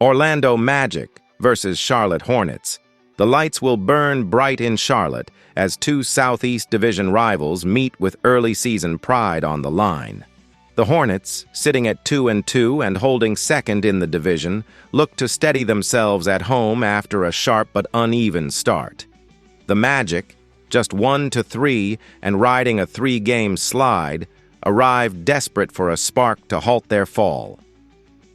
Orlando Magic versus Charlotte Hornets. The lights will burn bright in Charlotte as two Southeast Division rivals meet with early season pride on the line. The Hornets, sitting at 2-2 and holding second in the division, look to steady themselves at home after a sharp but uneven start. The Magic, just 1-3 and riding a 3-game slide, arrived desperate for a spark to halt their fall.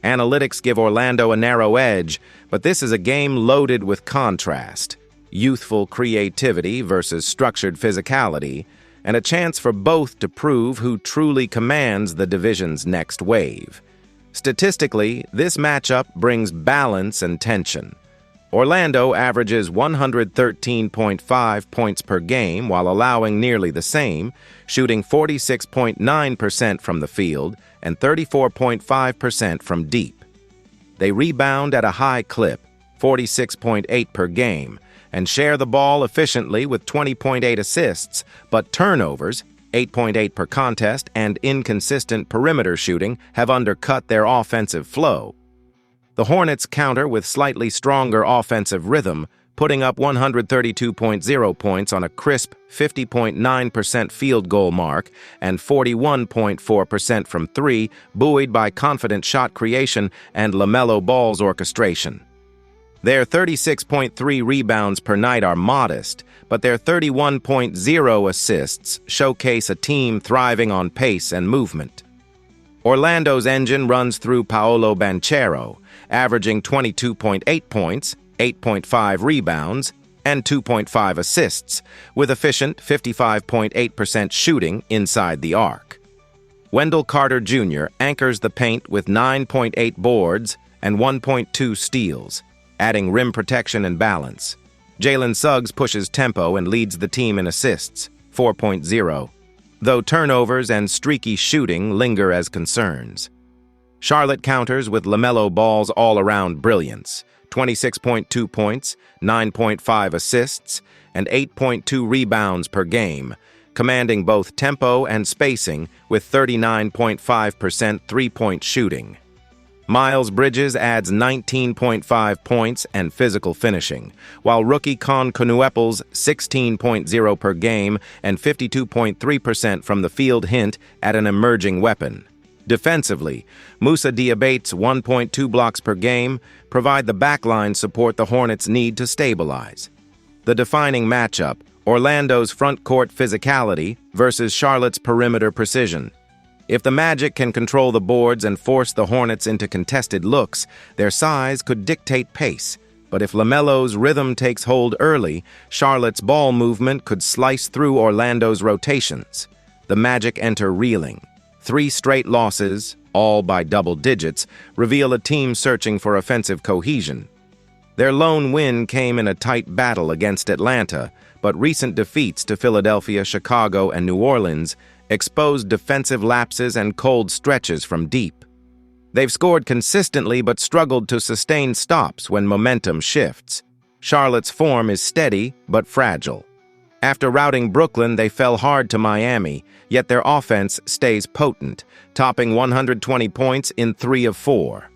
Analytics give Orlando a narrow edge, but this is a game loaded with contrast, youthful creativity versus structured physicality, and a chance for both to prove who truly commands the division's next wave. Statistically, this matchup brings balance and tension. Orlando averages 113.5 points per game while allowing nearly the same, shooting 46.9% from the field and 34.5% from deep. They rebound at a high clip, 46.8 per game, and share the ball efficiently with 20.8 assists, but turnovers, 8.8 per contest, and inconsistent perimeter shooting have undercut their offensive flow. The Hornets counter with slightly stronger offensive rhythm, putting up 132.0 points on a crisp 50.9% field goal mark and 41.4% from three, buoyed by confident shot creation and LaMelo Ball's orchestration. Their 36.3 rebounds per night are modest, but their 31.0 assists showcase a team thriving on pace and movement. Orlando's engine runs through Paolo Banchero, averaging 22.8 points, 8.5 rebounds, and 2.5 assists, with efficient 55.8% shooting inside the arc. Wendell Carter Jr. anchors the paint with 9.8 boards and 1.2 steals, adding rim protection and balance. Jalen Suggs pushes tempo and leads the team in assists, 4.0, though turnovers and streaky shooting linger as concerns. Charlotte counters with LaMelo Ball's all-around brilliance, 26.2 points, 9.5 assists, and 8.2 rebounds per game, commanding both tempo and spacing with 39.5% three-point shooting. Miles Bridges adds 19.5 points and physical finishing, while rookie Con Konuepel's 16.0 per game and 52.3% from the field hint at an emerging weapon. Defensively, Moussa Diabate's 1.2 blocks per game provide the backline support the Hornets need to stabilize. The defining matchup, Orlando's front-court physicality versus Charlotte's perimeter precision. If the Magic can control the boards and force the Hornets into contested looks, their size could dictate pace. But if LaMelo's rhythm takes hold early, Charlotte's ball movement could slice through Orlando's rotations. The Magic enter reeling. 3 straight losses, all by double digits, reveal a team searching for offensive cohesion. Their lone win came in a tight battle against Atlanta, but recent defeats to Philadelphia, Chicago, and New Orleans exposed defensive lapses and cold stretches from deep. They've scored consistently but struggled to sustain stops when momentum shifts. Charlotte's form is steady but fragile. After routing Brooklyn, they fell hard to Miami, yet their offense stays potent, topping 120 points in 3 of 4.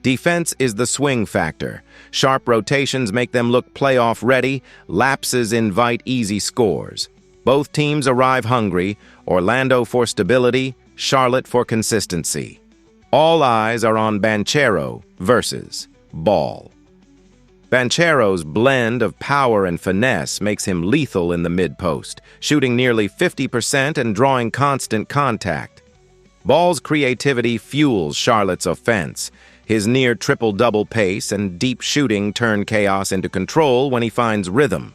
Defense is the swing factor. Sharp rotations make them look playoff-ready, lapses invite easy scores. Both teams arrive hungry, Orlando for stability, Charlotte for consistency. All eyes are on Banchero versus Ball. Banchero's blend of power and finesse makes him lethal in the mid-post, shooting nearly 50% and drawing constant contact. Ball's creativity fuels Charlotte's offense. His near triple-double pace and deep shooting turn chaos into control when he finds rhythm.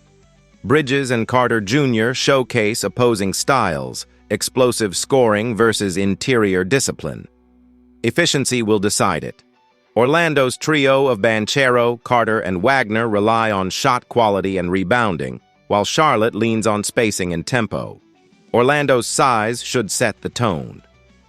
Bridges and Carter Jr. showcase opposing styles, explosive scoring versus interior discipline. Efficiency will decide it. Orlando's trio of Banchero, Carter, and Wagner rely on shot quality and rebounding, while Charlotte leans on spacing and tempo. Orlando's size should set the tone.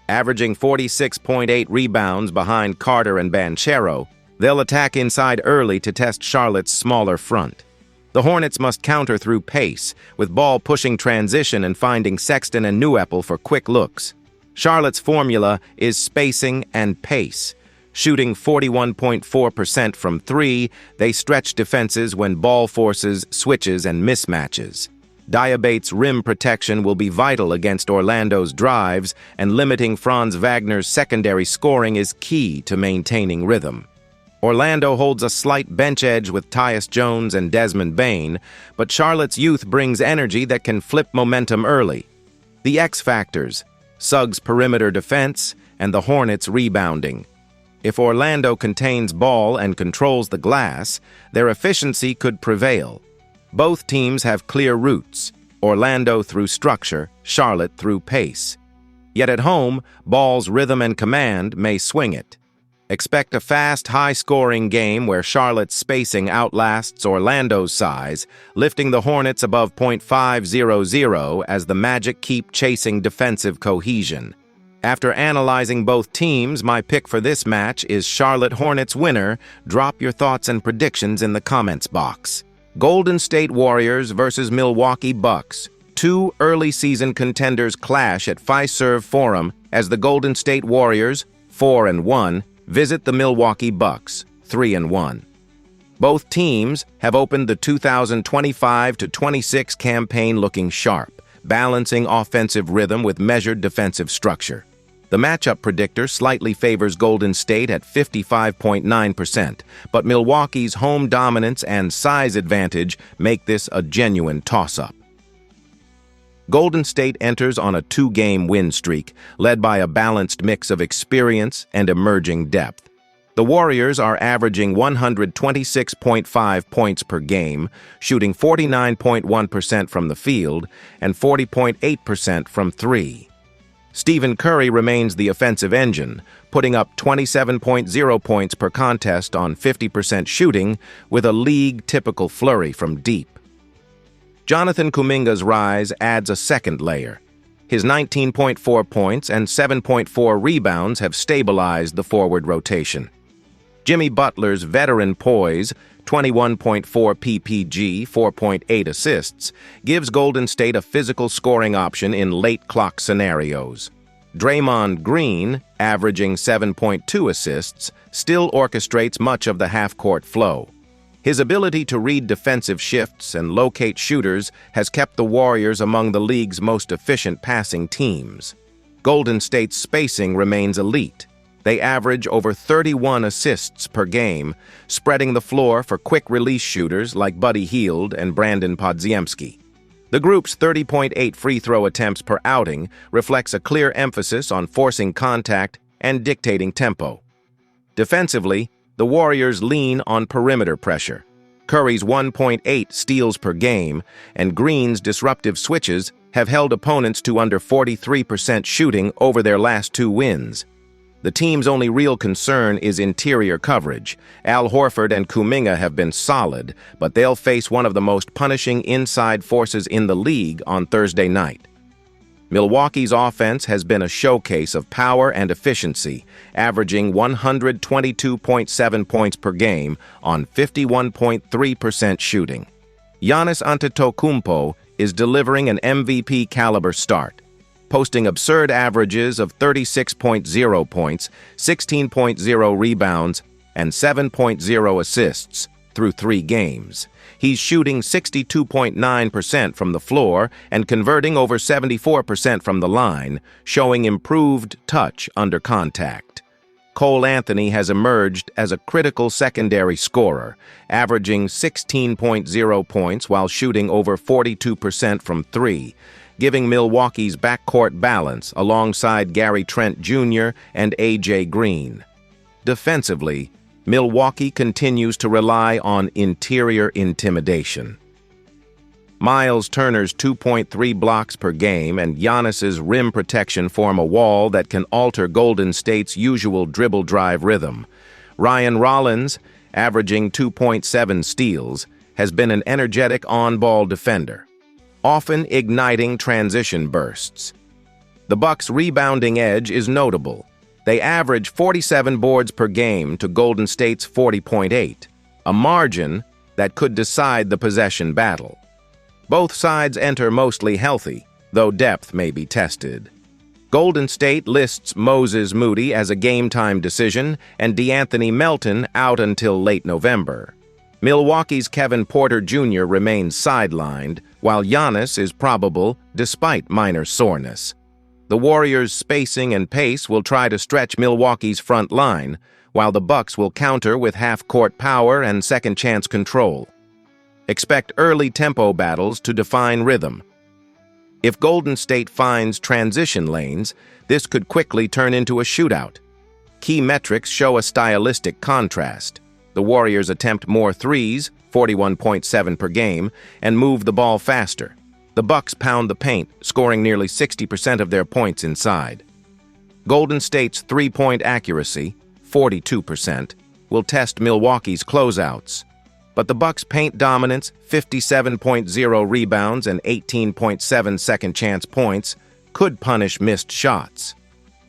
Averaging 46.8 rebounds behind Carter and Banchero, they'll attack inside early to test Charlotte's smaller front. The Hornets must counter through pace, with Ball pushing transition and finding Sexton and Konuepel for quick looks. Charlotte's formula is spacing and pace. Shooting 41.4% from three, they stretch defenses when ball forces, switches, and mismatches. Diabate's rim protection will be vital against Orlando's drives, and limiting Franz Wagner's secondary scoring is key to maintaining rhythm. Orlando holds a slight bench edge with Tyus Jones and Desmond Bane, but Charlotte's youth brings energy that can flip momentum early. The X factors: Suggs' perimeter defense and the Hornets' rebounding. If Orlando contains ball and controls the glass, their efficiency could prevail. Both teams have clear routes: Orlando through structure, Charlotte through pace. Yet at home, ball's rhythm and command may swing it. Expect a fast, high-scoring game where Charlotte's spacing outlasts Orlando's size, lifting the Hornets above .500 as the Magic keep chasing defensive cohesion. After analyzing both teams, my pick for this match is Charlotte Hornets winner. Drop your thoughts and predictions in the comments box. Golden State Warriors versus Milwaukee Bucks. Two early-season contenders clash at Fiserv Forum as the Golden State Warriors, 4-1, visit the Milwaukee Bucks, 3-1. Both teams have opened the 2025-26 campaign looking sharp, balancing offensive rhythm with measured defensive structure. The matchup predictor slightly favors Golden State at 55.9%, but Milwaukee's home dominance and size advantage make this a genuine toss-up. Golden State enters on a two-game win streak, led by a balanced mix of experience and emerging depth. The Warriors are averaging 126.5 points per game, shooting 49.1% from the field and 40.8% from three. Stephen Curry remains the offensive engine, putting up 27.0 points per contest on 50% shooting with a league-typical flurry from deep. Jonathan Kuminga's rise adds a second layer. His 19.4 points and 7.4 rebounds have stabilized the forward rotation. Jimmy Butler's veteran poise, 21.4 PPG, 4.8 assists, gives Golden State a physical scoring option in late-clock scenarios. Draymond Green, averaging 7.2 assists, still orchestrates much of the half-court flow. His ability to read defensive shifts and locate shooters has kept the Warriors among the league's most efficient passing teams. Golden State's spacing remains elite. They average over 31 assists per game, spreading the floor for quick-release shooters like Buddy Hield and Brandon Podziemski. The group's 30.8 free-throw attempts per outing reflects a clear emphasis on forcing contact and dictating tempo. Defensively, the Warriors lean on perimeter pressure. Curry's 1.8 steals per game and Green's disruptive switches have held opponents to under 43% shooting over their last two wins. The team's only real concern is interior coverage. Al Horford and Kuminga have been solid, but they'll face one of the most punishing inside forces in the league on Thursday night. Milwaukee's offense has been a showcase of power and efficiency, averaging 122.7 points per game on 51.3% shooting. Giannis Antetokounmpo is delivering an MVP-caliber start, posting absurd averages of 36.0 points, 16.0 rebounds, and 7.0 assists through 3 games. He's shooting 62.9% from the floor and converting over 74% from the line, showing improved touch under contact. Cole Anthony has emerged as a critical secondary scorer, averaging 16.0 points while shooting over 42% from 3, giving Milwaukee's backcourt balance alongside Gary Trent Jr. and A.J. Green. Defensively, Milwaukee continues to rely on interior intimidation. Miles Turner's 2.3 blocks per game and Giannis's rim protection form a wall that can alter Golden State's usual dribble drive rhythm. Ryan Rollins, averaging 2.7 steals, has been an energetic on-ball defender, often igniting transition bursts. The Bucks' rebounding edge is notable. They average 47 boards per game to Golden State's 40.8, a margin that could decide the possession battle. Both sides enter mostly healthy, though depth may be tested. Golden State lists Moses Moody as a game-time decision and DeAnthony Melton out until late November. Milwaukee's Kevin Porter Jr. remains sidelined, while Giannis is probable despite minor soreness. The Warriors' spacing and pace will try to stretch Milwaukee's front line, while the Bucks will counter with half-court power and second-chance control. Expect early tempo battles to define rhythm. If Golden State finds transition lanes, this could quickly turn into a shootout. Key metrics show a stylistic contrast. The Warriors attempt more threes, 41.7 per game, and move the ball faster. The Bucks pound the paint, scoring nearly 60% of their points inside. Golden State's three-point accuracy, 42%, will test Milwaukee's closeouts. But the Bucks' paint dominance, 57.0 rebounds and 18.7 second-chance points, could punish missed shots.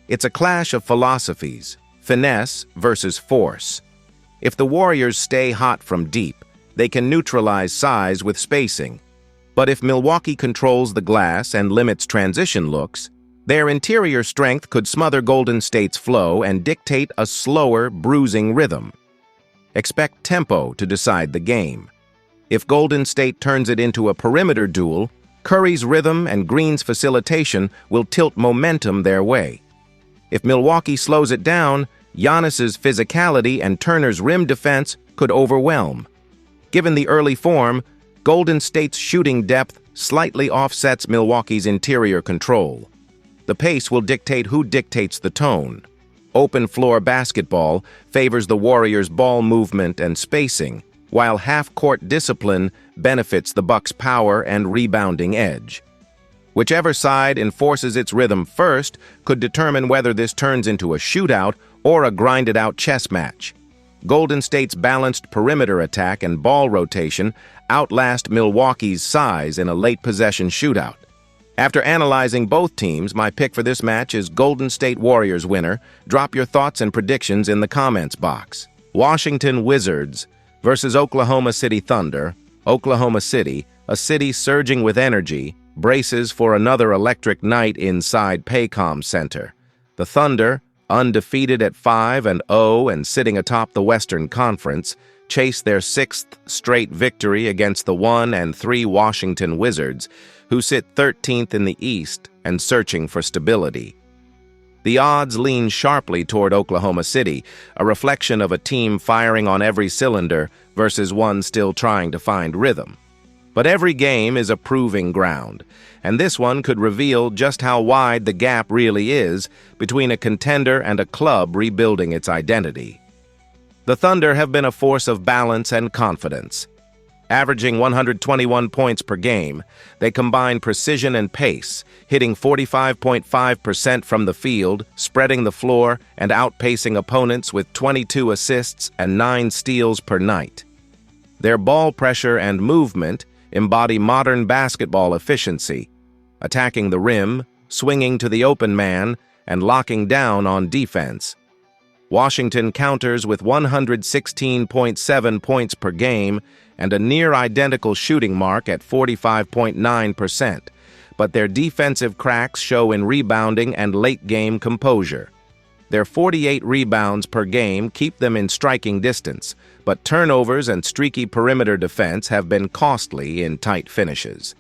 It's a clash of philosophies, finesse versus force. If the Warriors stay hot from deep, they can neutralize size with spacing. But if Milwaukee controls the glass and limits transition looks, their interior strength could smother Golden State's flow and dictate a slower, bruising rhythm. Expect tempo to decide the game. If Golden State turns it into a perimeter duel, Curry's rhythm and Green's facilitation will tilt momentum their way. If Milwaukee slows it down, Giannis's physicality and Turner's rim defense could overwhelm. Given the early form, Golden State's shooting depth slightly offsets Milwaukee's interior control. The pace will dictate who dictates the tone. Open-floor basketball favors the Warriors' ball movement and spacing, while half-court discipline benefits the Bucks' power and rebounding edge. Whichever side enforces its rhythm first could determine whether this turns into a shootout or a grinded-out chess match. Golden State's balanced perimeter attack and ball rotation outlast Milwaukee's size in a late-possession shootout. After analyzing both teams, my pick for this match is Golden State Warriors winner. Drop your thoughts and predictions in the comments box. Washington Wizards versus Oklahoma City Thunder. Oklahoma City, a city surging with energy, braces for another electric night inside Paycom Center. The Thunder, undefeated at 5-0 and sitting atop the Western Conference, chase their sixth straight victory against the 1-3 Washington Wizards, who sit 13th in the East and searching for stability. The odds lean sharply toward Oklahoma City, a reflection of a team firing on every cylinder versus one still trying to find rhythm. But every game is a proving ground, and this one could reveal just how wide the gap really is between a contender and a club rebuilding its identity. The Thunder have been a force of balance and confidence. Averaging 121 points per game, they combine precision and pace, hitting 45.5% from the field, spreading the floor, and outpacing opponents with 22 assists and 9 steals per night. Their ball pressure and movement embody modern basketball efficiency, attacking the rim, swinging to the open man, and locking down on defense. Washington counters with 116.7 points per game and a near-identical shooting mark at 45.9%, but their defensive cracks show in rebounding and late-game composure. Their 48 rebounds per game keep them in striking distance, but turnovers and streaky perimeter defense have been costly in tight finishes.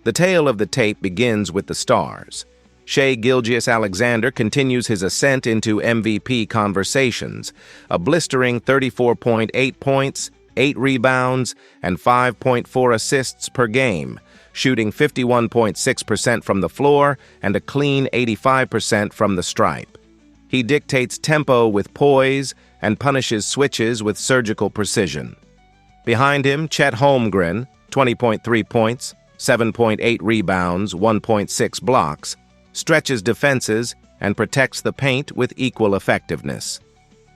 The tale of the tape begins with the stars. Shai Gilgeous-Alexander continues his ascent into MVP conversations, a blistering 34.8 points, 8 rebounds, and 5.4 assists per game, shooting 51.6% from the floor and a clean 85% from the stripe. He dictates tempo with poise and punishes switches with surgical precision. Behind him, Chet Holmgren, 20.3 points, 7.8 rebounds, 1.6 blocks, stretches defenses and protects the paint with equal effectiveness.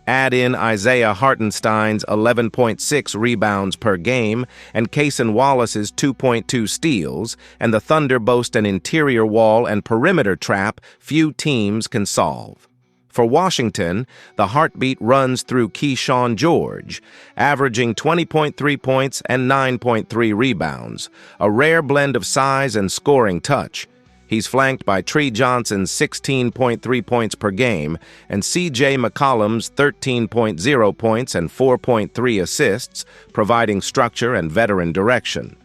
Add in Isaiah Hartenstein's 11.6 rebounds per game and Cason Wallace's 2.2 steals, and the Thunder boast an interior wall and perimeter trap few teams can solve. For Washington, the heartbeat runs through Keyshawn George, averaging 20.3 points and 9.3 rebounds, a rare blend of size and scoring touch. He's flanked by Tree Johnson's 16.3 points per game and C.J. McCollum's 13.0 points and 4.3 assists, providing structure and veteran direction.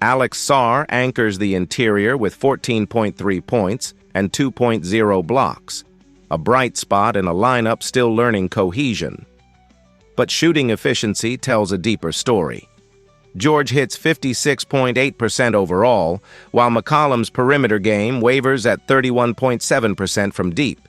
Alex Sarr anchors the interior with 14.3 points and 2.0 blocks, a bright spot in a lineup still learning cohesion. But shooting efficiency tells a deeper story. George hits 56.8% overall, while McCollum's perimeter game wavers at 31.7% from deep.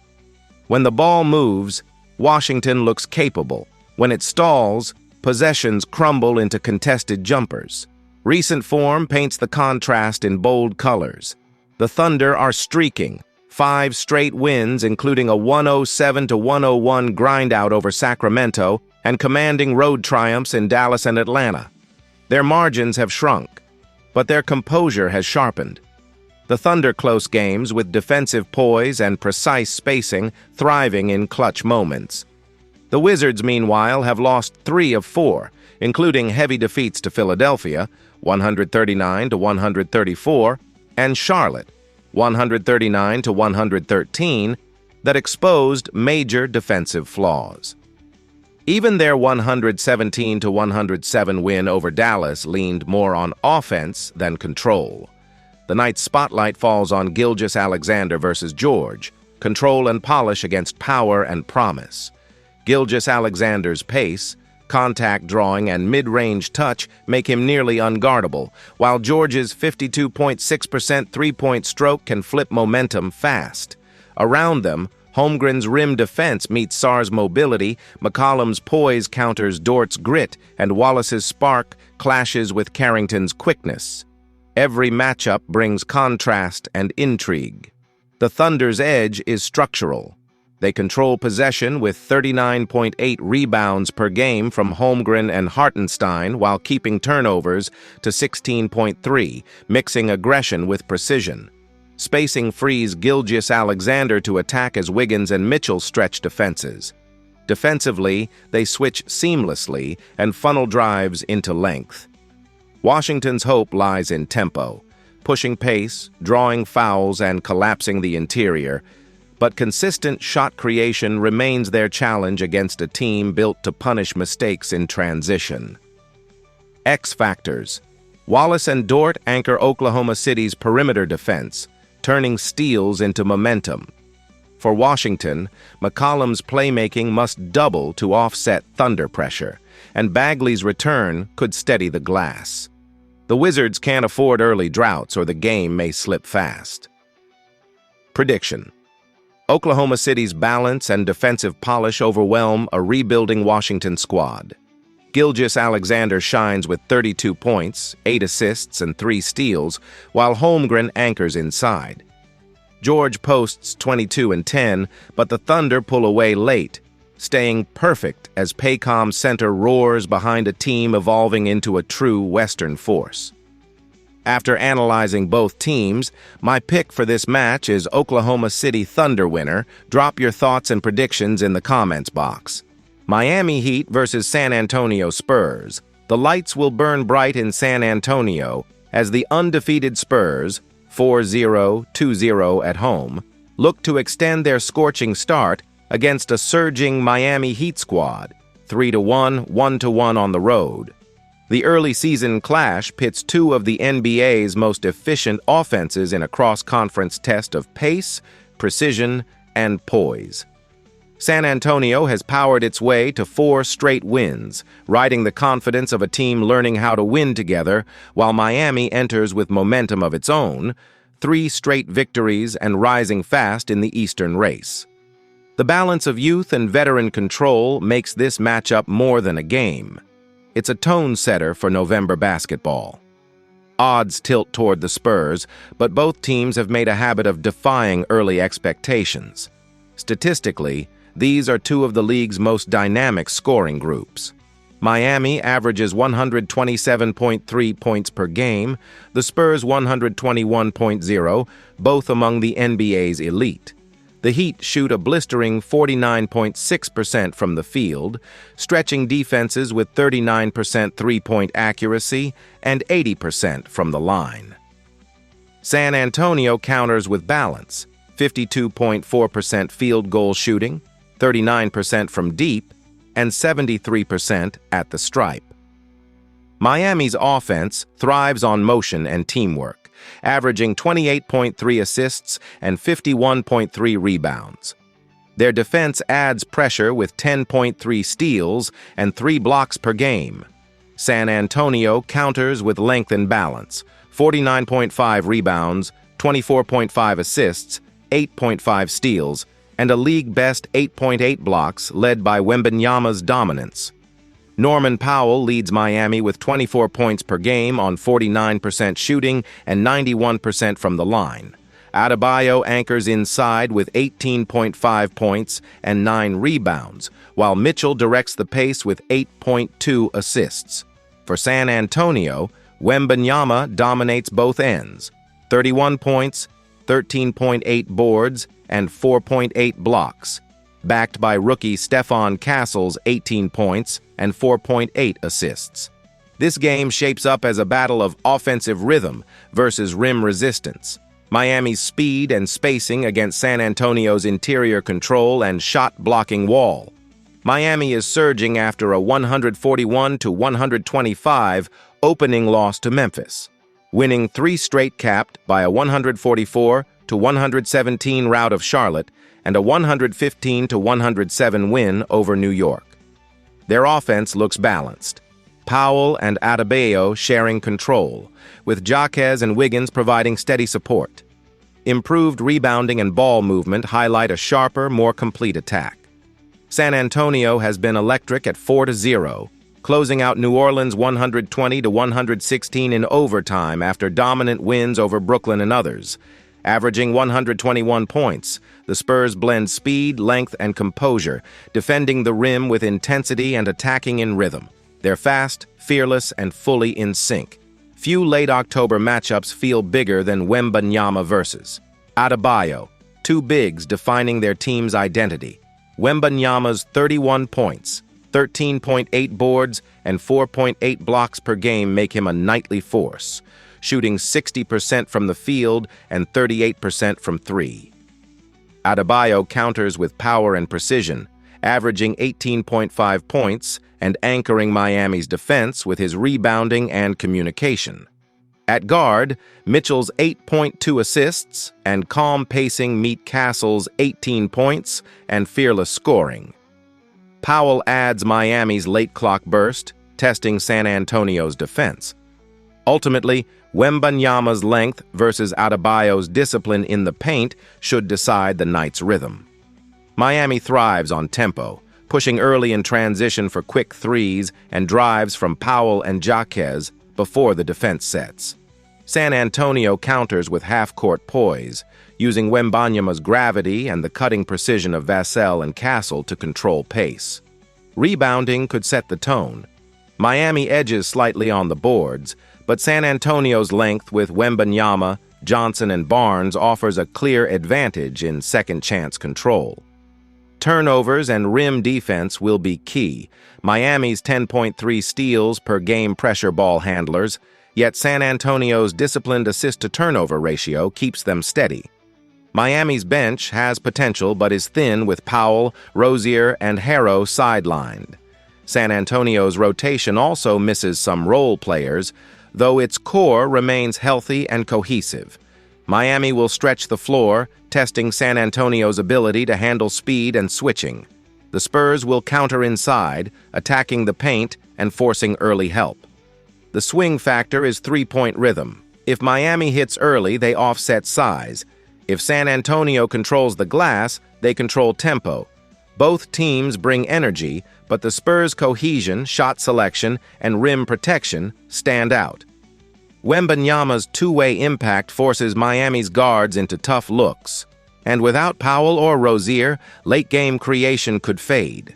When the ball moves, Washington looks capable. When it stalls, possessions crumble into contested jumpers. Recent form paints the contrast in bold colors. The Thunder are streaking, 5 straight wins, including a 107-101 grindout over Sacramento and commanding road triumphs in Dallas and Atlanta. Their margins have shrunk, but their composure has sharpened. The Thunder close games with defensive poise and precise spacing, thriving in clutch moments. The Wizards, meanwhile, have lost 3 of 4, including heavy defeats to Philadelphia, 139-134, and Charlotte, 139-113, that exposed major defensive flaws. Even their 117-107 win over Dallas leaned more on offense than control. The night's spotlight falls on Gilgeous-Alexander versus George, control and polish against power and promise. Gilgeous-Alexander's pace, contact drawing, and mid-range touch make him nearly unguardable, while George's 52.6% three-point stroke can flip momentum fast. Around them, Holmgren's rim defense meets Sarr's mobility, McCollum's poise counters Dort's grit, and Wallace's spark clashes with Carrington's quickness. Every matchup brings contrast and intrigue. The Thunder's edge is structural. They control possession with 39.8 rebounds per game from Holmgren and Hartenstein while keeping turnovers to 16.3, mixing aggression with precision. Spacing frees Gilgeous-Alexander to attack as Wiggins and Mitchell stretch defenses. Defensively, they switch seamlessly and funnel drives into length. Washington's hope lies in tempo, pushing pace, drawing fouls, and collapsing the interior, but consistent shot creation remains their challenge against a team built to punish mistakes in transition. X factors. Wallace and Dort anchor Oklahoma City's perimeter defense, turning steals into momentum. For Washington, McCollum's playmaking must double to offset Thunder pressure, and Bagley's return could steady the glass. The Wizards can't afford early droughts or the game may slip fast. Prediction. Oklahoma City's balance and defensive polish overwhelm a rebuilding Washington squad. Gilgeous-Alexander shines with 32 points, 8 assists, and 3 steals, while Holmgren anchors inside. George posts 22 and 10, but the Thunder pull away late, staying perfect as Paycom's center roars behind a team evolving into a true Western force. After analyzing both teams, my pick for this match is Oklahoma City Thunder winner. Drop your thoughts and predictions in the comments box. Miami Heat versus San Antonio Spurs. The lights will burn bright in San Antonio as the undefeated Spurs, 4-0-2-0 at home, look to extend their scorching start against a surging Miami Heat squad, 3-1, 1-1 on the road. The early season clash pits two of the NBA's most efficient offenses in a cross-conference test of pace, precision, and poise. San Antonio has powered its way to 4 straight wins, riding the confidence of a team learning how to win together, while Miami enters with momentum of its own, 3 straight victories and rising fast in the Eastern race. The balance of youth and veteran control makes this matchup more than a game. It's a tone setter for November basketball. Odds tilt toward the Spurs, but both teams have made a habit of defying early expectations. Statistically, these are two of the league's most dynamic scoring groups. Miami averages 127.3 points per game, the Spurs 121.0, both among the NBA's elite. The Heat shoot a blistering 49.6% from the field, stretching defenses with 39% three-point accuracy and 80% from the line. San Antonio counters with balance, 52.4% field goal shooting, 39% from deep, and 73% at the stripe. Miami's offense thrives on motion and teamwork, averaging 28.3 assists and 51.3 rebounds. Their defense adds pressure with 10.3 steals and 3 blocks per game. San Antonio counters with length and balance, 49.5 rebounds, 24.5 assists, 8.5 steals, and a league-best 8.8 blocks led by Wembanyama's dominance. Norman Powell leads Miami with 24 points per game on 49% shooting and 91% from the line. Adebayo anchors inside with 18.5 points and 9 rebounds, while Mitchell directs the pace with 8.2 assists. For San Antonio, Wembanyama dominates both ends, 31 points, 13.8 boards, and 4.8 blocks, backed by rookie Stephon Castle's 18 points and 4.8 assists. This game shapes up as a battle of offensive rhythm versus rim resistance. Miami's speed and spacing against San Antonio's interior control and shot-blocking wall. Miami is surging after a 141-125 opening loss to Memphis, winning 3 straight capped by a 144-117 rout of Charlotte and a 115-107 win over New York. Their offense looks balanced. Powell and Adebayo sharing control, with Jaquez and Wiggins providing steady support. Improved rebounding and ball movement highlight a sharper, more complete attack. San Antonio has been electric at 4-0, closing out New Orleans 120-116 in overtime after dominant wins over Brooklyn and others. Averaging 121 points, the Spurs blend speed, length, and composure, defending the rim with intensity and attacking in rhythm. They're fast, fearless, and fully in sync. Few late October matchups feel bigger than Wembanyama versus Adebayo, 2 bigs defining their team's identity. Wembanyama's 31 points, 13.8 boards, and 4.8 blocks per game make him a nightly force, shooting 60% from the field and 38% from 3. Adebayo counters with power and precision, averaging 18.5 points and anchoring Miami's defense with his rebounding and communication. At guard, Mitchell's 8.2 assists and calm pacing meet Castle's 18 points and fearless scoring. Powell adds Miami's late clock burst, testing San Antonio's defense. Ultimately, Wembanyama's length versus Adebayo's discipline in the paint should decide the night's rhythm. Miami thrives on tempo, pushing early in transition for quick threes and drives from Powell and Jaquez before the defense sets. San Antonio counters with half-court poise, using Wembanyama's gravity and the cutting precision of Vassell and Castle to control pace. Rebounding could set the tone. Miami edges slightly on the boards, but San Antonio's length with Wembanyama, Johnson, and Barnes offers a clear advantage in second-chance control. Turnovers and rim defense will be key. Miami's 10.3 steals per game pressure ball handlers, yet San Antonio's disciplined assist-to-turnover ratio keeps them steady. Miami's bench has potential but is thin with Powell, Rozier, and Harrow sidelined. San Antonio's rotation also misses some role players, though its core remains healthy and cohesive. Miami will stretch the floor, testing San Antonio's ability to handle speed and switching. The Spurs will counter inside, attacking the paint and forcing early help. The swing factor is three-point rhythm. If Miami hits early, they offset size. If San Antonio controls the glass, they control tempo. Both teams bring energy, but the Spurs' cohesion, shot selection, and rim protection stand out. Wembanyama's two-way impact forces Miami's guards into tough looks, and without Powell or Rozier, late-game creation could fade.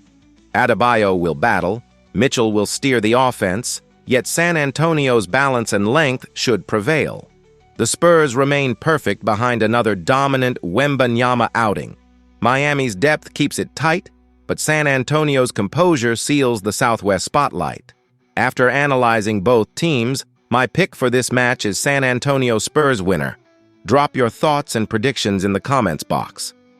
Adebayo will battle, Mitchell will steer the offense, yet San Antonio's balance and length should prevail. The Spurs remain perfect behind another dominant Wembanyama outing. Miami's depth keeps it tight, but San Antonio's composure seals the Southwest spotlight. After analyzing both teams, my pick for this match is San Antonio Spurs winner. Drop your thoughts and predictions in the comments box.